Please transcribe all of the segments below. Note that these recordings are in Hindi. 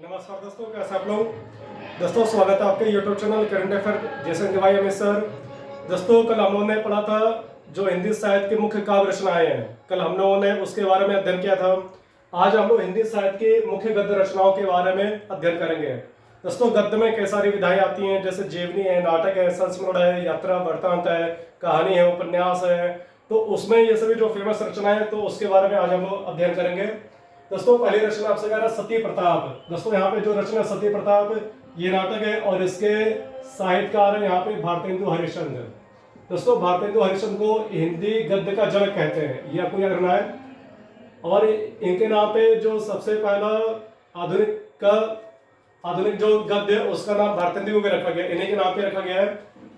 नमस्कार दोस्तों, कैसे आप लोग। दोस्तों स्वागत है आपके यूट्यूब चैनल करंट अफेयर जैसे भाई अमित सर। दोस्तों कल हम लोगों ने पढ़ा था जो हिंदी साहित्य की मुख्य काव्य रचनाएं हैं, कल हम लोगों ने उसके बारे में अध्ययन किया था। आज हम लोग हिंदी साहित्य की मुख्य गद्य रचनाओं के बारे में अध्ययन करेंगे। दोस्तों गद्य में कई सारी विधाएं आती हैं, जैसे जीवनी है, नाटक है, संस्मरण है, यात्रा वृत्तांत है, कहानी है, उपन्यास है। तो उसमें ये सभी जो फेमस रचनाएं हैं तो उसके बारे में आज हम लोग अध्ययन करेंगे। दोस्तों पहली रचना आपसे कह रहा है सती प्रताप। दोस्तों यहाँ पे जो रचना सती प्रताप ये नाटक है और इसके साहित्यकार है यहाँ पे भारतेंदु हरिश्चंद्र। दोस्तों भारतेंदु हरिश्चंद्र को हिंदी गद्य का जनक कहते हैं, ये आपको याद रखना है। और इनके नाम पे जो सबसे पहला आधुनिक जो गद्य उसका नाम भारतेंदु को भी रखा गया, इन्हीं के नाम पे रखा गया है।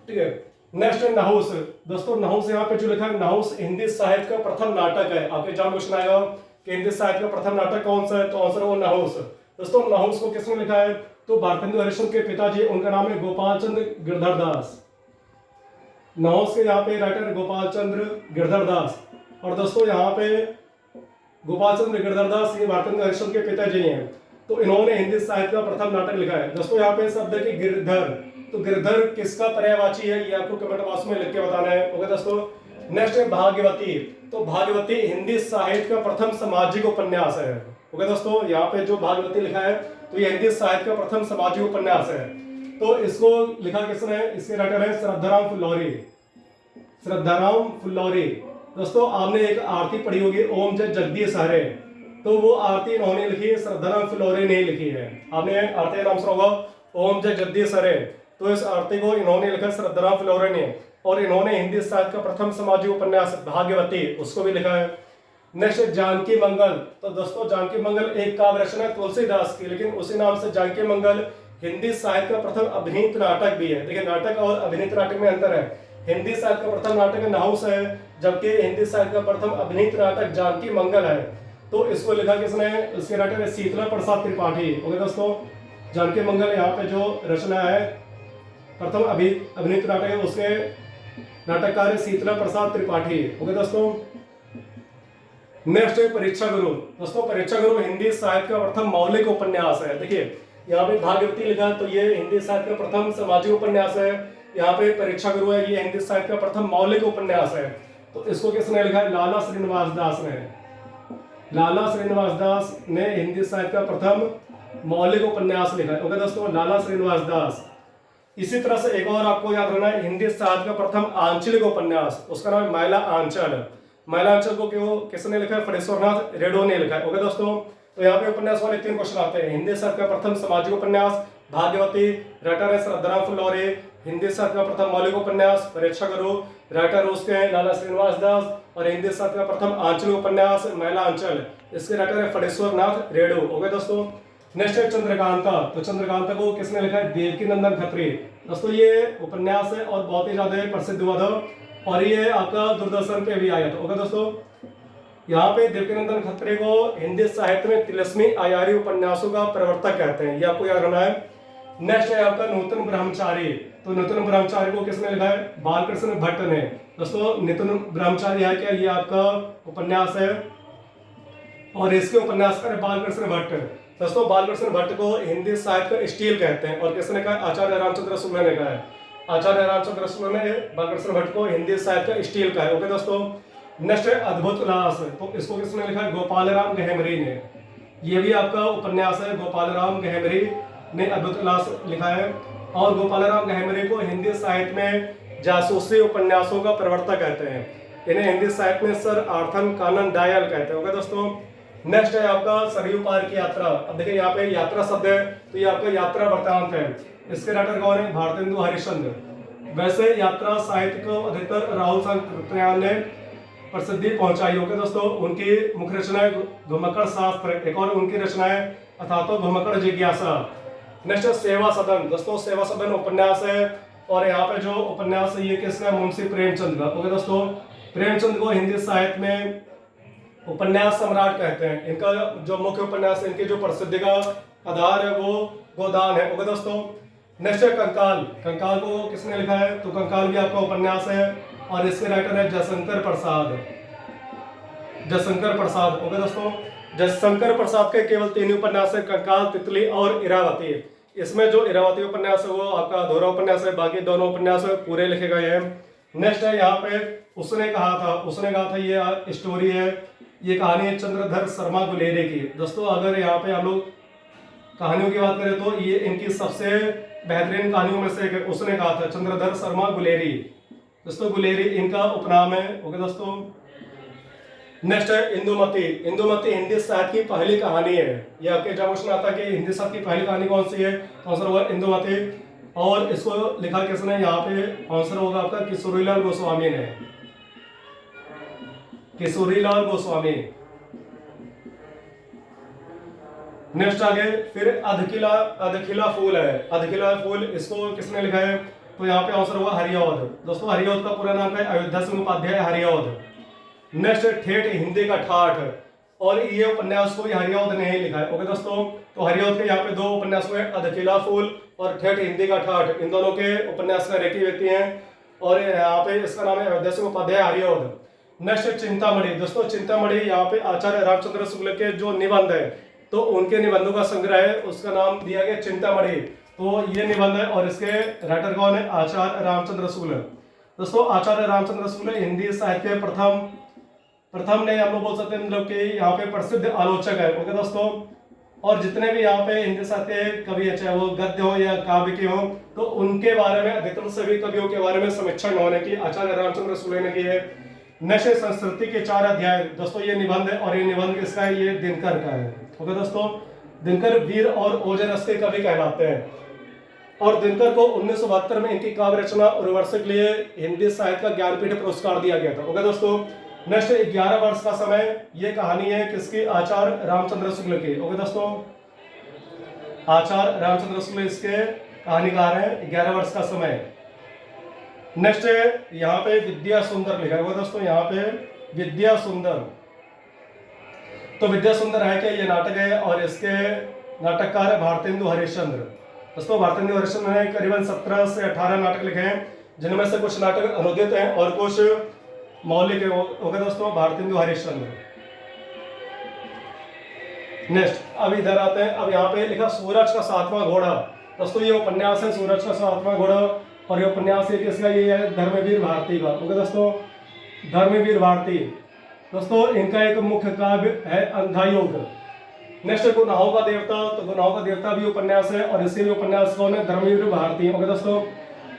ठीक है, नेक्स्ट है नहुस। दोस्तों नहुस यहाँ पे जो लिखा है, नहुस हिंदी साहित्य का प्रथम नाटक है। आपके एग्जाम क्वेश्चन आएगा कि हिंदी साहित्य का प्रथम नाटक कौन सा है, तो आंसर वो नहुस। दोस्तों नहुस को किसने लिखा है, तो भारतेंदु हरिश्चंद्र के पिताजी, उनका नाम है गोपाल चंद्र गिरधर दास। नहुस के यहाँ पे राइटर गोपाल चंद्र गिरधर दास। और दोस्तों यहाँ पे गोपाल चंद्र गिरधर दास ये भारतेंदु हरिश्चंद्र के पिताजी हैं। तो इन्होंने हिंदी साहित्य का प्रथम नाटक लिखा है। दोस्तों यहाँ पे शब्द है कि गिरधर, तो गिरधर किसका पर्यायवाची है ये आपको कमेंट बॉक्स में लिख के बताना है। ओके दोस्तों, नेक्स्ट है भाग्यवती। तो भाग्यवती हिंदी साहित्य का प्रथम सामाजिक उपन्यास है। ओके दोस्तों, यहाँ पे जो भाग्यवती लिखा है तो ये हिंदी साहित्य का प्रथम सामाजिक उपन्यास है। तो इसको लिखा किसने है, इसके राइटर है श्रद्धाराम फुल्लौरी। श्रद्धाराम फुल्लौरी। दोस्तों आपने एक आरती पढ़ी होगी, ओम जय जगदीश हरे, तो वो आरती इन्होंने लिखी है, श्रद्धाराम फुल्लौरी ने लिखी है। आपने आरती का नाम सुना होगा ओम जय जगदीश हरे, तो इस आरती को इन्होंने लिखा श्रद्धाराम फुल्लौरी ने। और इन्होंने हिंदी साहित्य का प्रथम सामाजिक उपन्यास भाग्यवती उसको भी लिखा है। नेक्स्ट जानकी मंगल। तो दोस्तों जानकी मंगल एक काव्य रचना है तुलसीदास की, लेकिन उसी नाम से जानकी मंगल हिंदी साहित्य का प्रथम अभिनीत नाटक भी है। देखिए नाटक और अभिनीत नाटक में अंतर है। हिंदी साहित्य का प्रथम नाटक नहुस है, जबकि हिंदी साहित्य का प्रथम अभिनीत नाटक जानकी मंगल है। तो इसको लिखा किसने, इसके राइटर है शीतला प्रसाद त्रिपाठी। ओके दोस्तों, जानकी मंगल यहाँ पे जो रचना है प्रथम अभिनीत नाटक है, उसके नाटककार है शीतला प्रसाद त्रिपाठी। ओके दोस्तों, नेक्स्ट है परीक्षा गुरु। दोस्तों परीक्षा गुरु हिंदी साहित्य का प्रथम मौलिक उपन्यास है। देखिए यहाँ पे भाग्यवती लिखा तो ये हिंदी साहित्य का प्रथम सामाजिक उपन्यास है। यहाँ पे परीक्षा गुरु है, ये हिंदी साहित्य का प्रथम मौलिक उपन्यास है। तो इसको किसने लिखा है, लाला श्रीनिवास दास ने। लाला श्रीनिवास दास ने हिंदी साहित्य का प्रथम मौलिक उपन्यास लिखा है। ओके दोस्तों, लाला श्रीनिवास दास। इसी तरह से एक और आपको याद रखना है, हिंदी साहित्य का प्रथम आंचलिक उपन्यास, उसका नाम है मैला आंचल। मैला आंचल को किसने लिखा है, फणेश्वरनाथ रेडो ने लिखा है। ओके दोस्तों, तो यहाँ पे उपन्यास वाले 3 क्वेश्चन आते हैं। हिंदी साहित्य का प्रथम सामाजिक उपन्यास भाग्यवती, राइटर है श्रद्धाराम फुल्लौरी। हिंदी साहित्य का प्रथम मौलिक उपन्यास परीक्षा गुरु, राइटर उसके हैं लाला श्रीनिवास दास। और हिंदी साहित्य का प्रथम आंचलिक उपन्यास मैला आंचल, इसके राइटर है फणेश्वरनाथ रेडो। ओके दोस्तों, नेक्स्ट है चंद्रकांता। तो चंद्रकांता को किसने लिखा है, देवकीनंदन खत्री। दोस्तों ये उपन्यास है और बहुत ही ज्यादा प्रसिद्ध हुआ था, और ये आपका दूरदर्शन पे भी आया था। ओके दोस्तों, यहाँ पे देवकीनंदन खत्री को हिंदी साहित्य में तिलस्मी आयारी उपन्यासों का प्रवर्तक कहते हैं, ये आपको याद रखना है। नेक्स्ट है आपका नूतन ब्रह्मचारी। तो नूतन ब्रह्मचारी को किसने लिखा है, बालकृष्ण भट्ट ने। दोस्तों नूतन ब्रह्मचारी है क्या, ये आपका उपन्यास है और इसके उपन्यासकार है बालकृष्ण भट्ट। दोस्तों बालकृष्ण भट्ट को हिंदी साहित्य का स्टील कहते हैं, और किसने कहा, आचार्य रामचंद्र शुक्ल ने कहा है। आचार्य रामचंद्र शुक्ल ने बालकृष्ण भट्ट को हिंदी साहित्य का स्टील कहा है। ओके दोस्तों, नेक्स्ट है अद्भुत उल्लास। तो इसको किसने लिखा है, गोपाल राम गहमरी ने। ये भी आपका उपन्यास है, गोपाल राम गहमरी ने अद्भुत उल्लास लिखा है। और गोपाल राम गहमरी को हिंदी साहित्य में जासूसी उपन्यासों का प्रवर्तक कहते हैं। इन्हें हिंदी साहित्य में सर आर्थर कानन डायल कहते हैं। ओके दोस्तों, नेक्स्ट है आपका सरयू पार की यात्रा। अब देखिए यहाँ पे यात्रा शब्द है, तो ये आपका यात्रा वृत्तांत है। इसके राइटर कौन है, भारतेंदु हरिश्चंद्र। वैसे यात्रा साहित्य को अधिकतर राहुल सांकृत्यायन ने प्रसिद्धि पहुंचाई। होगी दोस्तों, उनकी मुख्य रचना है घुमक्कड़ शास्त्र, एक और उनकी रचना है अथातो घुमक्कड़ जिज्ञासा। नेक्स्ट है सेवा सदन। दोस्तों सेवा सदन उपन्यास है, और यहाँ पे जो उपन्यास है ये किसका, मुंशी प्रेमचंद का। ओके दोस्तों, प्रेमचंद को हिंदी साहित्य में उपन्यास सम्राट कहते हैं। इनका जो मुख्य उपन्यास है, इनकी जो प्रसिद्धि का आधार है वो गोदान है। ओके दोस्तों, नेक्स्ट है कंकाल। कंकाल को किसने लिखा है, तो कंकाल भी आपका उपन्यास है, और इसके राइटर है जयशंकर प्रसाद। जयशंकर प्रसाद। ओके दोस्तों, जयशंकर प्रसाद के केवल 3 उपन्यास है, कंकाल, तितली और इरावती। इसमें जो इरावती उपन्यास है वो आपका दोहरा उपन्यास है, बाकी दोनों उपन्यास पूरे लिखे गए हैं। नेक्स्ट है यहाँ पे उसने कहा था ये स्टोरी है, ये कहानी है चंद्रधर शर्मा गुलेरिया की। दोस्तों अगर यहाँ पे हम लोग कहानियों की बात करें तो ये इनकी सबसे बेहतरीन कहानियों में से एक है। उसने कहा था चंद्रधर शर्मा गुलेरी। दोस्तों गुलेरी इनका उपनाम है। ओके दोस्तों, नेक्स्ट है इंदुमती। इंदुमती हिंदी साहित्य की पहली कहानी है। ये आपके एग्जाम क्वेश्चन आता है कि हिंदी साहित्य की पहली कहानी कौन सी है, आंसर होगा इंदुमती। और इसको लिखा किसने, यहाँ पे आंसर होगा आपका किशोरीलाल गोस्वामी ने, किशोरीलाल गोस्वामी। नेक्स्ट आगे फिर अधखिला फूल है। अधखिला फूल इसको किसने लिखा है, तो यहाँ पे आंसर होगा हरिऔध। दोस्तों हरिऔध का पूरा नाम है अयोध्या सिंह उपाध्याय हरिऔध। नेक्स्ट ठेठ हिंदी का ठाठ, और ये उपन्यास को हरिऔध ने ही लिखा है। ओके दोस्तों, तो हरिऔध के यहाँ पे 2 उपन्यास हुए, अधखिला फूल और ठेठ हिंदी का ठाठ। इन दोनों के उपन्यास का रेखी व्यक्ति हैं, और यहाँ पे इसका नाम है अयोध्या सिंह उपाध्याय हरिऔध। नेक्स्ट चिंतामणि। दोस्तों चिंतामणि यहाँ पे आचार्य रामचंद्र शुक्ल के जो निबंध है, तो उनके निबंधों का संग्रह है, उसका नाम दिया गया चिंतामणि। तो ये निबंध है, और इसके राइटर कौन है, आचार्य रामचंद्र शुक्ल। दोस्तों आचार्य रामचंद्र शुक्ल हिंदी साहित्य के प्रथम ने हम लोग बोल सकते हैं, मतलब कि यहाँ पे प्रसिद्ध आलोचक है। ओके दोस्तों, और जितने भी यहाँ पे हिंदी साहित्य कवि है, चाहे वो गद्य हो या काव्य के हो, तो उनके बारे में अधिकतर सभी कवियों के बारे में समीक्षा इन्होंने की, आचार्य रामचंद्र शुक्ल ने की है। नशे संस्कृति के 4 अध्याय। दोस्तों ये निबंध है, और ये निबंध किसका है, ये दिनकर का है। ओके दोस्तों, दिनकर वीर और ओजर रस के कवि कहलाते हैं, और दिनकर को 1972 में इनकी काव्य रचना उर्वशी के लिए हिंदी साहित्य का ज्ञानपीठ पुरस्कार दिया गया था। ओके दोस्तों, नेक्स्ट 11 वर्ष का समय। ये कहानी है किसकी, आचार्य रामचंद्र शुक्ल की। ओके दोस्तों, आचार्य रामचंद्र शुक्ल इसके कहानीकार हैं। 11 वर्ष का समय। नेक्स्ट यहाँ पे विद्या सुंदर लिखा है। दोस्तों यहाँ पे विद्या सुंदर, तो विद्या सुंदर है क्या, ये नाटक है, और इसके नाटककार है भारतेंदु हरिश्चंद्र। दोस्तों भारतेंदु हरिश्चंद्र ने करीबन 17 से 18 नाटक लिखे हैं, जिनमें से कुछ नाटक अनुदित हैं और कुछ मौलिक है। ओके दोस्तों, भारतेंदु हरिश्चंद्र। नेक्स्ट अब इधर आते हैं। अब यहाँ पे लिखा सूरज का 7वां घोड़ा। दोस्तों ये उपन्यास है सूरज का 7वां घोड़ा, और ये उपन्यास है किसका, ये है धर्मवीर भारती का। ओके दोस्तों, धर्मवीर भारती। दोस्तों इनका एक मुख्य काव्य है अंधायोग। नेक्स्ट गुनाहों का देवता। तो गुनाहों का देवता भी उपन्यास है, और इसी भी उपन्यास कौन है, धर्मवीर भारती। ओके दोस्तों,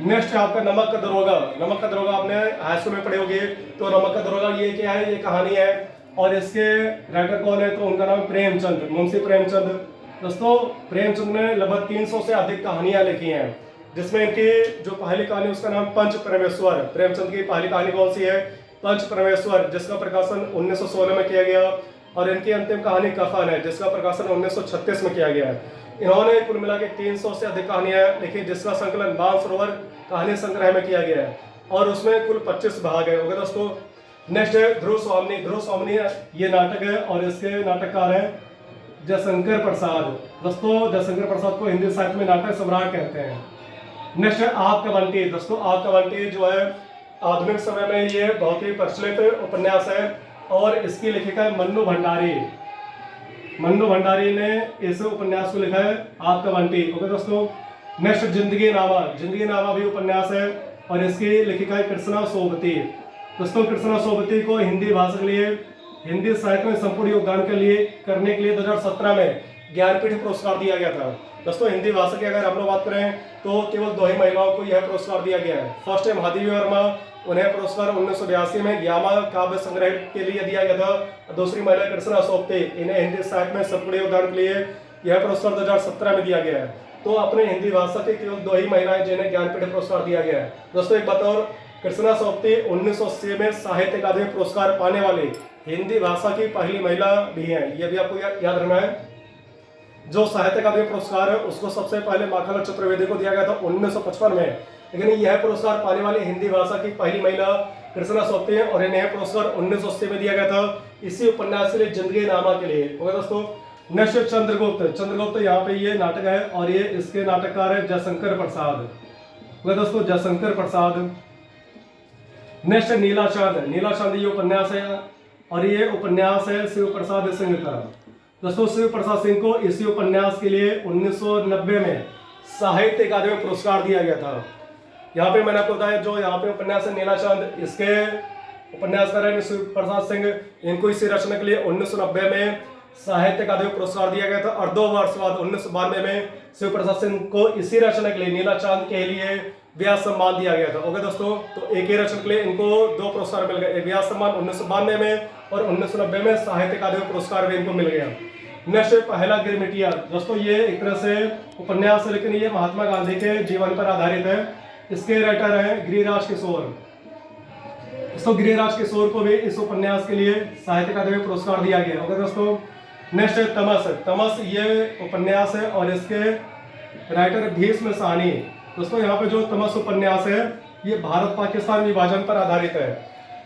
नेक्स्ट आपका नमक का दरोगा। नमक का दरोगा आपने हाई स्कूल में पढ़े होंगे। तो नमक का दरोगा ये क्या है, ये कहानी है, और इसके राइटर कौन है, तो उनका नाम प्रेमचंद, मुंशी प्रेमचंद। दोस्तों प्रेमचंद ने लगभग 300 से अधिक कहानियां लिखी हैं, जिसमें इनकी जो पहली कहानी उसका नाम पंच परमेश्वर। प्रेमचंद की पहली कहानी कौन सी है, पंच परमेश्वर, जिसका प्रकाशन 1916 में किया गया, और इनकी अंतिम कहानी कफन है, जिसका प्रकाशन 1936 में किया गया है। इन्होंने कुल मिला के 300 से अधिक कहानियां लिखी, जिसका संकलन मानसरोवर कहानी संग्रह में किया गया है, और उसमें कुल 25 भाग है। ओके दोस्तों, नेक्स्ट है ध्रुव स्वामिनी। ध्रुव स्वामिनी ये नाटक है, और इसके नाटककार हैं जयशंकर प्रसाद। दोस्तों जयशंकर प्रसाद को हिंदी साहित्य में नाटक सम्राट कहते हैं। नेक्स्ट है आग का बंटी। दोस्तों आग का बंटी जो है आधुनिक समय में ये बहुत ही प्रचलित उपन्यास है, और इसकी लेखिका है मन्नू भंडारी। मन्नू भंडारी ने इस उपन्यास को लिखा है आग का बंटी। ओके दोस्तों, नेक्स्ट जिंदगी नामा। जिंदगी नामा भी उपन्यास है, और इसकी लेखिका है कृष्णा सोबती। दोस्तों कृष्णा सोबती को हिंदी भाषा के लिए, हिंदी साहित्य में संपूर्ण योगदान करने के लिए 2017 में ज्ञानपीठ पुरस्कार दिया गया था। दोस्तों हिंदी भाषा की अगर हम लोग बात करें तो केवल 2 ही महिलाओं को यह पुरस्कार दिया गया है। फर्स्ट है महादेवी वर्मा, उन्हें पुरस्कार 1982 में यामा काव्य संग्रह के लिए दिया गया था। दूसरी महिला कृष्णा सोबती, इन्हें हिंदी साहित्य में संपूर्ण योगदान के लिए यह पुरस्कार 2017 में दिया गया है। तो अपने हिंदी भाषा की केवल 2 ही महिलाएं जिन्हें ज्ञानपीठ पुरस्कार दिया गया है। दोस्तों एक बात और, कृष्णा सोबती 1980 में साहित्य अकादमी पुरस्कार पाने वाली हिंदी भाषा की पहली महिला भी है। यह भी आपको याद रखना है। जो साहित्य अकादमी पुरस्कार है उसको सबसे पहले माखनलाल चतुर्वेदी को दिया गया था 1955 में, लेकिन यह पुरस्कार पाने वाली हिंदी भाषा की पहली महिला कृष्णा सोबती है, और इन्हें पुरस्कार 1980 में दिया गया था इसी उपन्यास के लिए जिंदगी नामा के लिए। ओके दोस्तों, नेक्स्ट चंद्रगुप्त। चंद्रगुप्त यहाँ पे ये नाटक है, और ये इसके नाटककार है जयशंकर प्रसाद। ओके दोस्तों, जयशंकर प्रसाद। नेक्स्ट नीला चांद। नीला चांद ये उपन्यास है, और ये उपन्यास है शिव प्रसाद सिंह का। दोस्तों शिव प्रसाद सिंह को इसी उपन्यास के लिए 1990 में साहित्य अकादमी पुरस्कार दिया गया था। यहाँ पे मैंने आपको बताया जो यहाँ पे उपन्यास है नीलाचंद, इसके उपन्यासकार है शिव प्रसाद सिंह, इनको इसी रचना के लिए 1990 में साहित्य अकादमी पुरस्कार दिया गया था और 2 वर्ष बाद 1992 में शिव प्रसाद सिंह को इसी रचना के लिए नीलाचंद के लिए व्यास सम्मान दिया गया था। ओके दोस्तों, तो एक ही रचना के लिए इनको 2 पुरस्कार मिल गए, एक व्यास सम्मान 1992 में और 1990 में साहित्य अकादमी पुरस्कार भी इनको मिल गया। नेक्स्ट पहला गिरमिटिया। दोस्तों ये एक तरह से उपन्यास है लेकिन ये महात्मा गांधी के जीवन पर आधारित है। इसके राइटर हैं गिरिराज किशोर। दोस्तों गिरिराज किशोर को भी इस उपन्यास के लिए साहित्य अकादमी पुरस्कार दिया गया। ओके दोस्तों, नेक्स्ट है तमस। तमस ये उपन्यास है और इसके राइटर भीष्म साहनी। दोस्तों यहाँ पे जो तमस उपन्यास है ये भारत पाकिस्तान विभाजन पर आधारित है।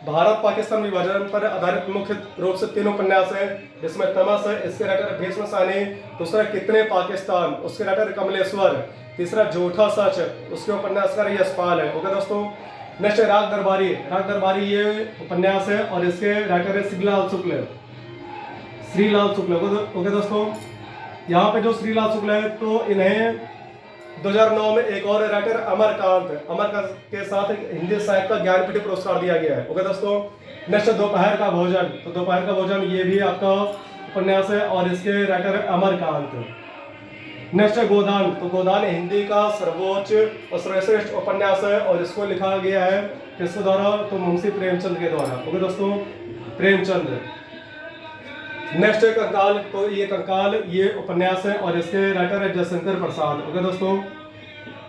भारत पाकिस्तान विभाजन पर आधारित मुख्य रूप से 3 उपन्यास है, जिसमें तमस है, इसके राइटर भीष्म साहनी, दूसरा कितने पाकिस्तान, उसके राइटर कमलेश्वर, तीसरा झूठा सच, उसके उपन्यासकार यशपाल है। ओके दोस्तों, नेक्स्ट है राग दरबारी। राग दरबारी ये उपन्यास है और इसके राइटर है श्रीलाल शुक्ल। श्रीलाल शुक्ल। ओके दोस्तों, यहाँ पे जो श्रीलाल शुक्ल है तो इन्हें 2009 में एक और राइटर अमरकांत के साथ हिंदी साहित्य का ज्ञानपीठ पुरस्कार दिया गया है। ओके दोस्तों, नेक्स्ट दोपहर का भोजन। तो दोपहर का भोजन ये भी आपका उपन्यास है और इसके राइटर है अमरकांत। नेक्स्ट है गोदान। तो गोदान हिंदी का सर्वोच्च और सर्वश्रेष्ठ उपन्यास है और इसको लिखा गया है किसके द्वारा, तो मुंशी प्रेमचंद के द्वारा। ओके दोस्तों, प्रेमचंद। नेक्स्ट है कंकाल। तो ये कंकाल ये उपन्यास है और इसके राइटर है जयशंकर प्रसाद। ओके दोस्तों,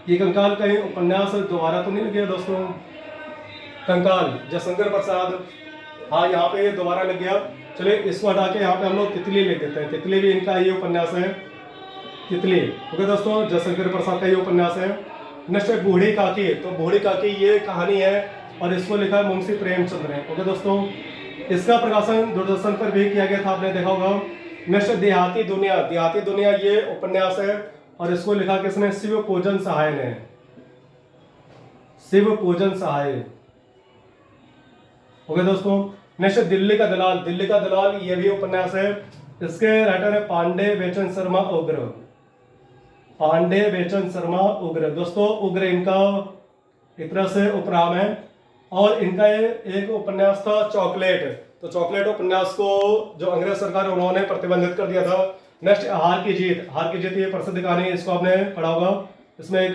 ये कंकाल कहीं उपन्यास दोबारा तो नहीं लग गया दोस्तों। कंकाल जयशंकर प्रसाद, हाँ यहाँ पे ये दोबारा लग गया। चलिए इसको हटा के यहाँ पे हम लोग तितली लिख देते हैं। तितली भी इनका ये उपन्यास है, तितली। ओके दोस्तों, जयशंकर प्रसाद का ये उपन्यास है। नेक्स्ट है बूढ़ी काकी। तो बूढ़ी काकी ये कहानी है और इसको लिखा है मुंशी प्रेमचंद ने। ओके दोस्तों, इसका प्रकाशन दूरदर्शन पर भी किया गया था, आपने देखा होगा। नेक्स्ट देहाती दुनिया। देहाती दुनिया ये उपन्यास है और इसको लिखा किसने, शिव पूजन सहाय ने। शिव पूजन सहाय। ओके दोस्तों, नेक्स्ट दिल्ली का दलाल। दिल्ली का दलाल ये भी उपन्यास है, इसके राइटर है पांडे बेचन शर्मा उग्र। पांडे बेचन शर्मा उग्र। दोस्तों उग्र इनका एक तरह से उपनाम है और इनका एक उपन्यास था चॉकलेट। तो चॉकलेट उपन्यास को जो अंग्रेज सरकार उन्होंने प्रतिबंधित कर दिया था। नेक्स्ट हार की जीत। हार की जीत ये प्रसिद्ध कहानी है, इसको आपने पढ़ा होगा। इसमें एक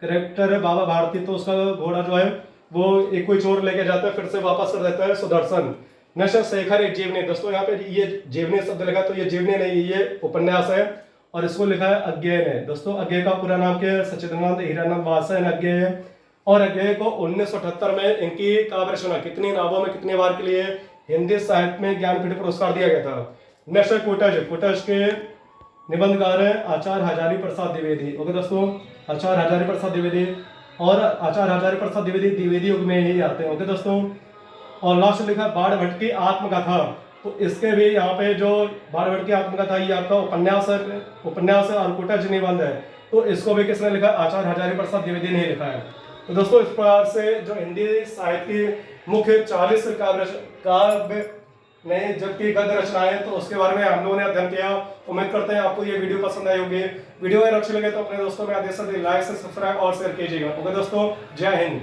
कैरेक्टर है बाबा भारती, तो उसका घोड़ा जो है वो एक कोई चोर लेके जाता है, फिर से वापस कर देता है सुदर्शन। नेक्स्ट शेखर एक जीवनी। दोस्तों यहाँ पे ये जीवनी शब्द लिखा है, तो ये जीवनी नहीं, ये उपन्यास है और इसको लिखा है अज्ञेय ने। दोस्तों अज्ञेय का पूरा नाम क्या है, सच्चिदानंद हीरानंद वात्सयन अज्ञेय है और अज्ञेय को 1978 में इनकी काव्य रचना कितनी नावों में कितने बार के लिए हिंदी साहित्य में ज्ञानपीठ पुरस्कार दिया गया था। नेक्स्ट कुटज। कुटज के निबंधकार है आचार्य हजारी प्रसाद द्विवेदी। ओके दोस्तों, आचार्य हजारी प्रसाद द्विवेदी और आचार्य हजारी प्रसाद द्विवेदी द्विवेदी युग में ही आते हैं। ओके दोस्तों, और लास्ट लिखा बाढ़ भट्ट की आत्मकथा। तो इसके भी यहाँ पे जो बाढ़ भट्ट की आत्मकथा ये आपका उपन्यास है और कुटज निबंध है, तो इसको भी किसने लिखा, आचार्य हजारी प्रसाद द्विवेदी ने लिखा है। तो दोस्तों इस प्रकार से जो हिंदी साहित्य की मुख्य 40 काव्य नहीं जबकि गद्य रचनाएं, तो उसके बारे में हम लोगों ने अध्ययन किया। उम्मीद करते हैं आपको ये वीडियो पसंद आई होगी। वीडियो अगर अच्छी लगे तो अपने दोस्तों में आदेश से लाइक से सब्सक्राइब और शेयर कीजिएगा। ओके दोस्तों, जय हिंद।